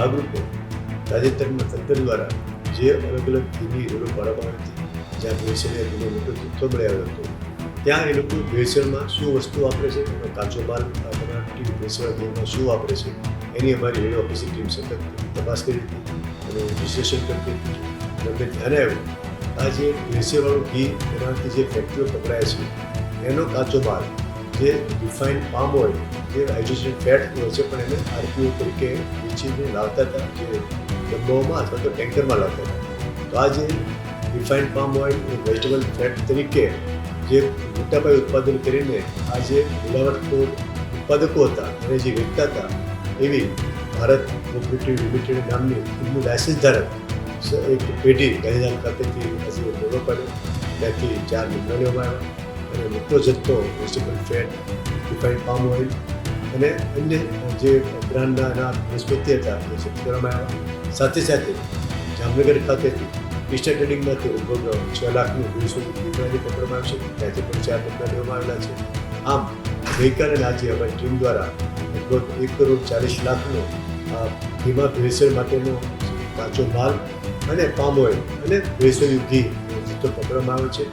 ભાગરૂપે તાજેતરમાં તંત્ર દ્વારા જે અલગ અલગ ઘીની રેડો પાડવામાં આવી હતી, જ્યાં ભેળસેળનો ઘીનો મોટો જથ્થો મળી આવ્યો હતો, ત્યાં એ લોકો ભેળસેળમાં શું વસ્તુ વાપરે છે, કાચો માલ બનાવટી ભેળસેળ ઘીમાં શું વાપરે છે, એની અમારી રેડો ઓફિસની ટીમ સતત તપાસ કરી હતી અને વિશ્લેષણ કરતી હતી. અમને ધ્યાને આવ્યું આ જે ભેળસેળવાળું ઘી એનાથી જે ફેક્ટરીઓ પકડાય છે એનો કાચો માલ જે રિફાઇન્ડ પામ ઓઇલ જે હાઇડ્રોજન ફેટ હોય છે પણ એને આરપીઓ તરીકે વેચીને લાવતા હતા, જે ડબ્બાઓમાં અથવા તો ટેન્કરમાં લાવતા હતા. તો આ જે રિફાઇન્ડ પામ ઓઇલ એ વેજીટેબલ ફેટ તરીકે જે મોટાપાયે ઉત્પાદન કરીને આ જે મિલાવટખોર ઉત્પાદકો હતા અને જે વેચતા હતા એવી ભારત કોઓપરેટિવ લિમિટેડ નામની એમનું લાયસન્સ ધારક એક પેઢી ગાંધીધામ ખાતેથી આજે બોલો પાડ્યો, ત્યાંથી 4 નિર્ણય લેવામાં આવ્યા અને મોટો જથ્થો vegetable fat, refined palm oil અને અન્ય જે બ્રાન્ડના વનસ્પતિ હતા એ જપ્ત કરવામાં આવ્યા. સાથે સાથે જામનગર ખાતેથી ઈસ્ટર ટ્રેડિંગમાંથી લગભગ 6 લાખનું 200 પકડવામાં આવ્યું છે, ત્યાંથી પણ 4 પગલાં લેવામાં આવેલા છે. આમ ગઈકાલે અને આજે અમારી ટીમ દ્વારા લગભગ 1,40 લાખનો આ ઘીમાં ભેળસેળ માટેનો કાચો માલ અને પામ ઓઇલ અને ભેળસેળિયું ઘી જથ્થો પકડવામાં આવ્યો છે.